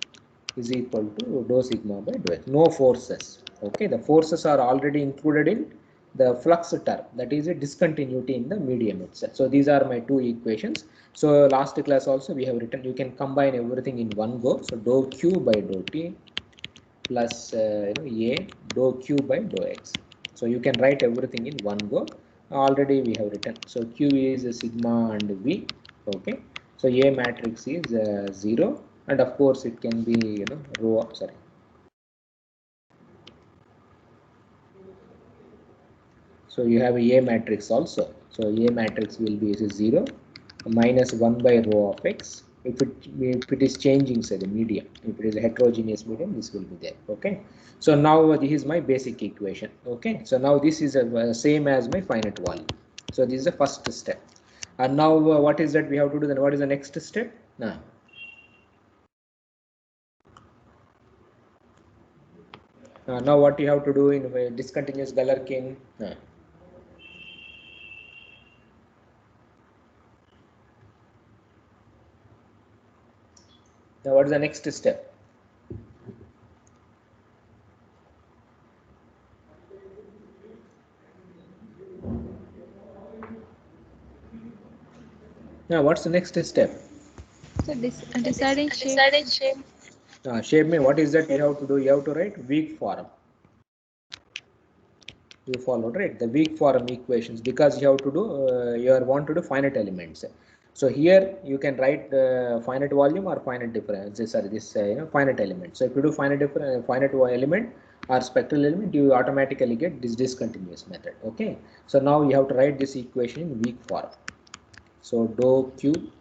[SPEAKER 1] is equal to dou sigma by dou x. No forces. Okay, the forces are already included in the flux term, that is a discontinuity in the medium itself. So these are my two equations. So last class also we have written, you can combine everything in one go. So dou q by dou t plus a dou q by dou x. So you can write everything in one go. Already we have written. So q is sigma and v. Okay. So a matrix is 0, and of course it can be rho. Sorry. So you have a matrix also. So a matrix will be 0 minus 1 by rho of x. If it is changing, say the medium, if it is a heterogeneous medium, this will be there. Okay. So now this is my basic equation. Okay. So now this is same as my finite volume. So this is the first step. And now what is that we have to do? Then what is the next step? Now what you have to do in discontinuous Galerkin? Now what is the next step? Now what's the next step?
[SPEAKER 2] So deciding shape.
[SPEAKER 1] Shape me, what is that you have to do? You have to write weak form. You followed, right? The weak form equations, because you have to do you want to do finite elements. So here you can write the finite volume or finite difference. Sorry, this finite element. So if you do finite element or spectral element, you automatically get this discontinuous method. Okay. So now you have to write this equation in weak form. So dou q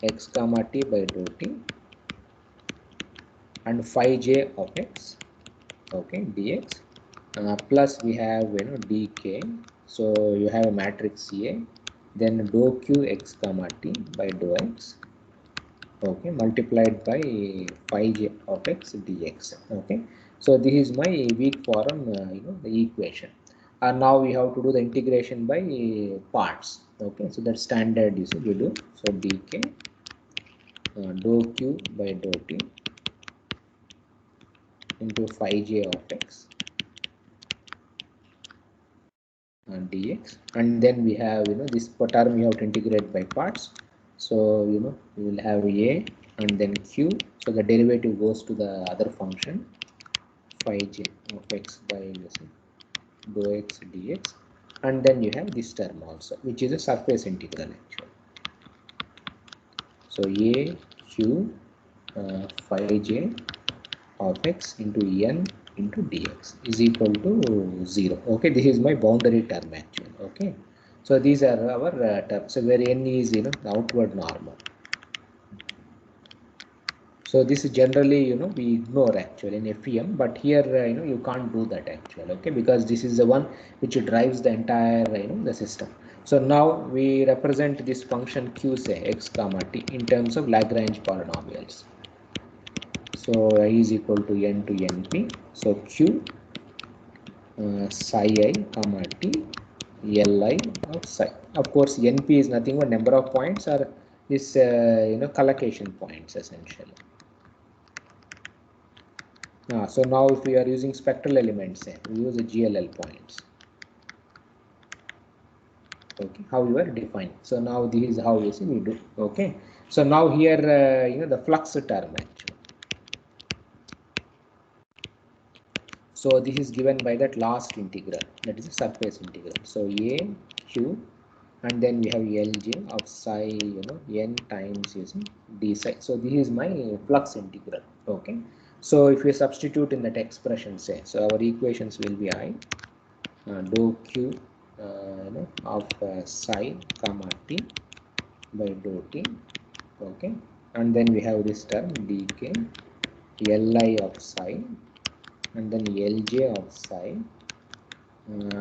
[SPEAKER 1] x comma t by dou t and phi j of x. Okay, dx. Plus we have dk. So you have a matrix A, then dou q x comma t by dou x, okay, multiplied by phi j of x dx. Okay, so this is my weak form the equation. and now we have to do the integration by parts. Okay, so that's standard you see we do. So dk dou q by dou t into phi j of x and dx, and then we have this term we have to integrate by parts. So we will have a and then q, so the derivative goes to the other function phi j of x by dou x dx, and then you have this term also, which is a surface integral actually. So a q phi j of x into n into dx is equal to 0. Okay, this is my boundary term actually. Okay, so these are our terms. So where n is the outward normal. So this is generally we ignore actually in FEM, but here you can't do that actually. Okay, because this is the one which drives the entire the system. So now we represent this function q, say x comma t, in terms of Lagrange polynomials. So I is equal to n to np. So q psi I comma t li of psi. Of course, np is nothing but number of points, or this collocation points essentially. So now if we are using spectral elements, say we use the GLL points. Okay, how you are defined. So now this is how you see we do. Okay, so now here the flux term actually. So this is given by that last integral, that is a surface integral. So a q, and then we have Lj of psi n times d psi. So this is my flux integral. Okay, so if we substitute in that expression, say, so our equations will be I dou q of psi comma t by dou t. Okay, and then we have this term dk li of psi, and then Lj of psi.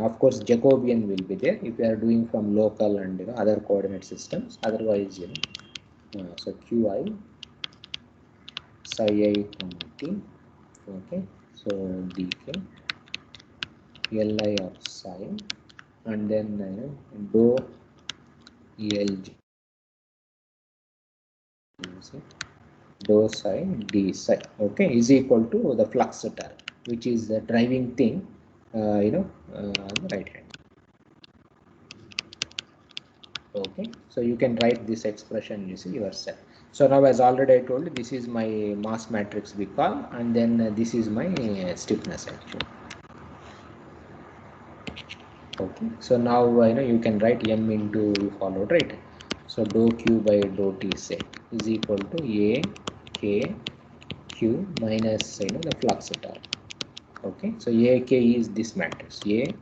[SPEAKER 1] Of course, Jacobian will be there if you are doing from local and other coordinate systems. Otherwise, so Qi psi I comma t. Okay, so dk li of psi, and then dou Lj dou psi d psi. Okay, is equal to the flux term, which is the driving thing. On the right hand. Okay, so you can write this expression yourself. So now, as already I told you, this is my mass matrix we call, and then this is my stiffness actually. Okay, so now you can write m into, you followed, right? So dou q by dou t, say, is equal to a k q minus the flux term. Okay, so a k is this matrix a,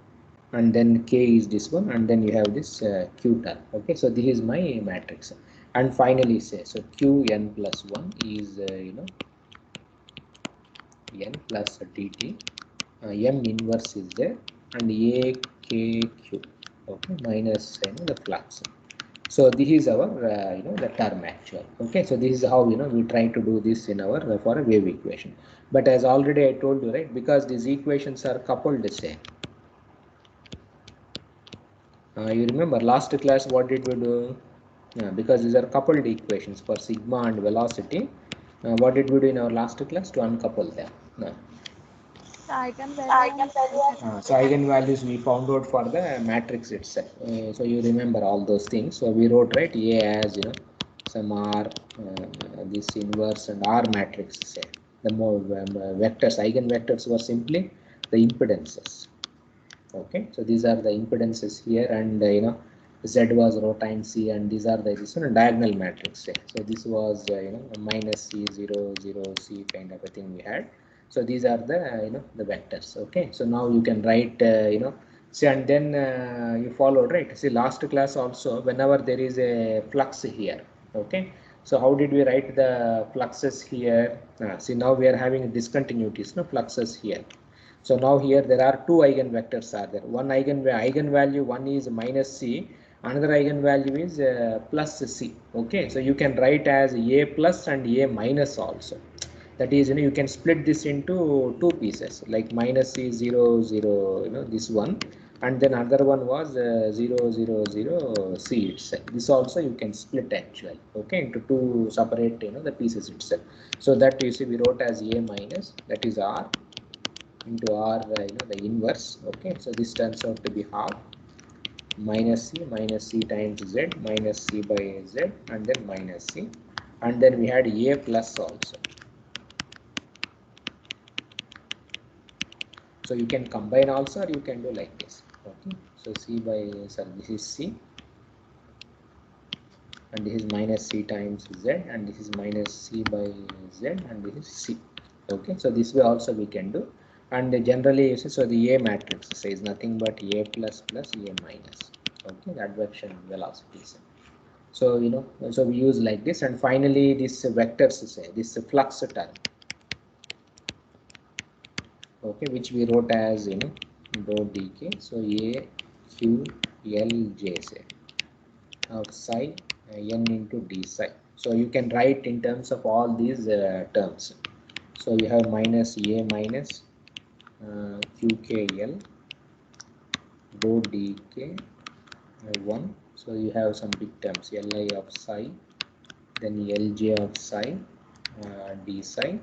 [SPEAKER 1] and then k is this one, and then you have this q term. Okay, so this is my matrix, and finally say, so q n plus 1 is n plus dt, m inverse is there, and a k q, okay, minus the flux. So this is our the term actual. Okay, so this is how we try to do this in our for a wave equation. But as already I told you, right, because these equations are coupled, say. You remember last class what did we do? Because these are coupled equations for sigma and velocity. What did we do in our last class to uncouple them?
[SPEAKER 2] The eigenvalues.
[SPEAKER 1] So eigenvalues we found out for the matrix itself. So you remember all those things. So we wrote, right, A as some R, this inverse and R matrix. Say the more vectors, eigenvectors were simply the impedances. Okay, so these are the impedances here, and Z was rho times C, and these are the diagonal matrix. Say. So this was minus C 0 0 C kind of a thing we had. So these are the the vectors. Okay, so now you can write see, and then you followed, right. See, last class also, whenever there is a flux here. Okay, so how did we write the fluxes here? See, now we are having discontinuities, no fluxes here. So now here there are two eigenvectors are there. One eigenvalue, one is minus C, another eigenvalue is plus C. Okay, so you can write as A plus and A minus also. That is, you can split this into two pieces, like minus C 0 0, this one, and then another one was 0, 0, 0 C itself. This also you can split actually, okay, into two separate, the pieces itself. So that you see we wrote as A minus, that is R, into R, the inverse, okay. So this turns out to be half minus C times Z minus C by Z, and then minus C, and then we had A plus also. So you can combine also, or you can do like this, okay. So C by, sorry, this is C, and this is minus C times Z, and this is minus C by Z, and this is C, okay. So this way also we can do, and generally you see, so the A matrix says nothing but A plus plus A minus, okay, the advection velocities. So so we use like this, and finally this vectors say this flux term, okay, which we wrote as dou dk. So A q L j say of psi n into d psi. So you can write in terms of all these terms. So you have minus A minus qkl dou dk 1. So you have some big terms, Li of psi, then Lj of psi, d psi.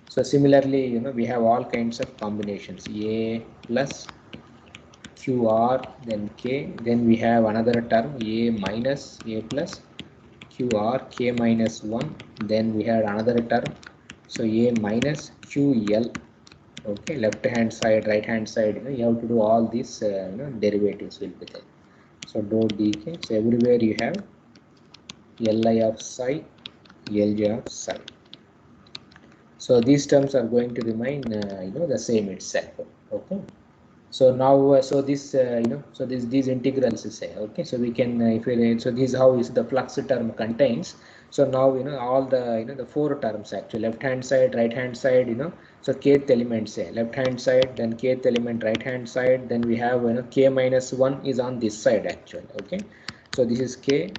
[SPEAKER 1] So similarly, we have all kinds of combinations, A plus QR, then K, then we have another term, A minus A plus QR, K minus 1, then we had another term, so A minus QL, okay, left hand side, right hand side, you have to do all these, derivatives will be there. So dou dk, so everywhere you have Li of psi, Lj of psi. So these terms are going to remain, the same itself, okay. So now, so this, so these integrals is say, okay. So we can, if we, so this is how is the flux term contains. So now, all the, the four terms actually, left hand side, right hand side, so kth element say left hand side, then kth element right hand side, then we have, k minus 1 is on this side actually, okay. So this is k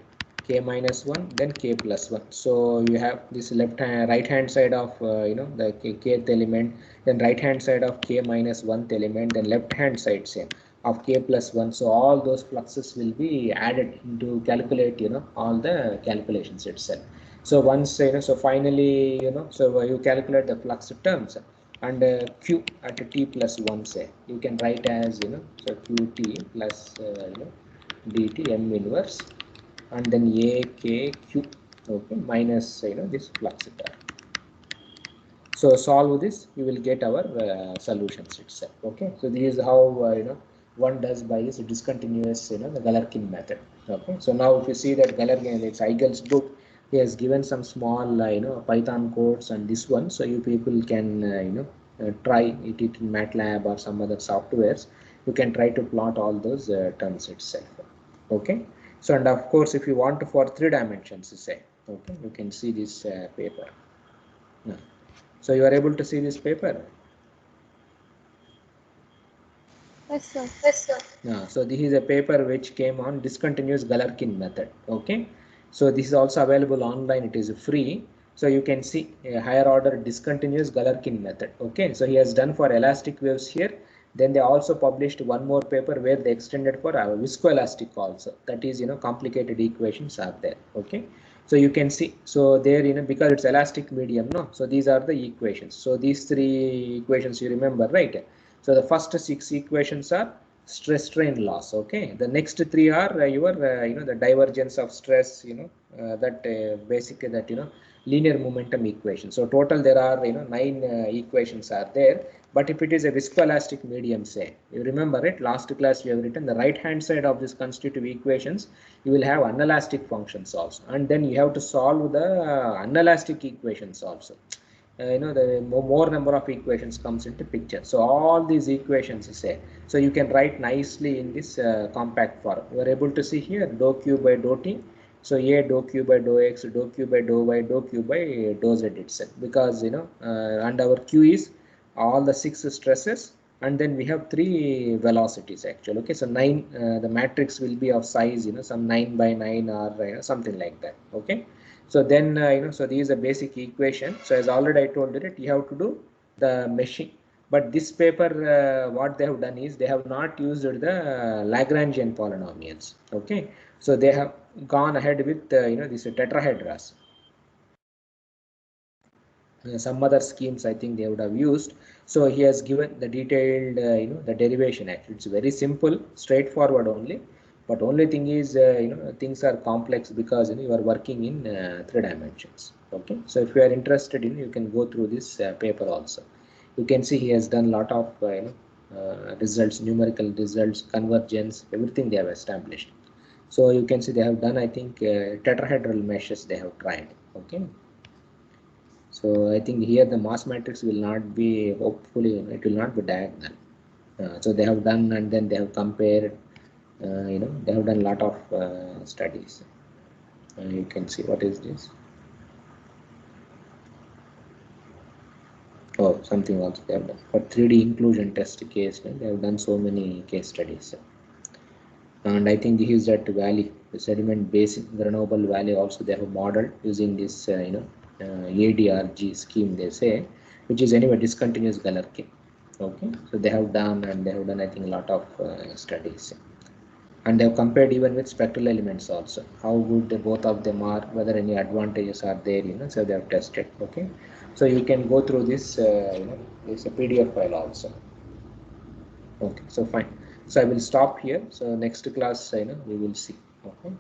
[SPEAKER 1] minus 1, then k plus 1. So you have this left hand, right hand side of, the kth element, then right hand side of k minus 1th element, then left hand side same of k plus 1. So all those fluxes will be added to calculate, all the calculations itself. So once, so finally, so you calculate the flux terms, and q at t plus 1 say, you can write as, so qt plus, dt m inverse, and then a k q, okay, minus, this flux term. So solve this, you will get our solutions itself, okay. So this is how, one does by this discontinuous, the Galerkin method, okay. So now if you see that Galerkin, it's Eigel's book, he has given some small, Python codes and this one, so you people can, try it in MATLAB or some other softwares. You can try to plot all those terms itself, okay. So, and of course, if you want to for 3 dimensions, say, okay, you can see this paper. Now, so you are able to see this paper?
[SPEAKER 2] Yes, sir.
[SPEAKER 1] So this is a paper which came on discontinuous Galerkin method, okay. So this is also available online, it is free. So you can see a higher order discontinuous Galerkin method, okay. So he has done for elastic waves here. Then they also published one more paper where they extended for viscoelastic also. That is, complicated equations are there, okay. So you can see, so there, because it's elastic medium, no. So these are the equations. So these 3 equations you remember, right? So the first 6 equations are stress strain loss, okay. The next 3 are your, the divergence of stress, that basic, that, linear momentum equation. So total there are, 9 equations are there. But if it is a viscoelastic medium, say, you remember it, last class we have written the right hand side of this constitutive equations, you will have unelastic functions also, and then you have to solve the unelastic equations also. The more number of equations comes into picture. So all these equations say, so you can write nicely in this compact form. You are able to see here dou q by dou t. So a dou q by dou x, dou q by dou y, dou q by dou z itself, because and our q is all the 6 stresses, and then we have 3 velocities actually, okay. So 9, the matrix will be of size, some 9 by 9 or something like that, okay. So then, so this is a basic equation. So as already I told you, you have to do the meshing. But this paper, what they have done is they have not used the Lagrangian polynomials. Okay, so they have gone ahead with this tetrahedras. Some other schemes I think they would have used. So he has given the detailed the derivation. Actually, it's very simple, straightforward only. But only thing is things are complex because you are working in 3 dimensions. Okay, so if you are interested in, you can go through this paper also. You can see he has done a lot of results, numerical results, convergence, everything they have established. So you can see they have done, I think, tetrahedral meshes they have tried. Okay. So I think here the mass matrix will not be, hopefully it will not be diagonal. So they have done, and then they have compared, they have done a lot of studies. You can see what is this. Oh, something else they have done. For 3D inclusion test case, they have done so many case studies. And I think this is that valley, the sediment basin, Grenoble Valley also they have modeled using this, ADRG scheme they say, which is anyway discontinuous Galerkin. Okay, so they have done, and they have done, I think, a lot of studies. And they have compared even with spectral elements also, how good both of them are, whether any advantages are there, so they have tested. Okay, so you can go through this, it's a PDF file also. Okay, so fine. So I will stop here. So next class, we will see. Okay.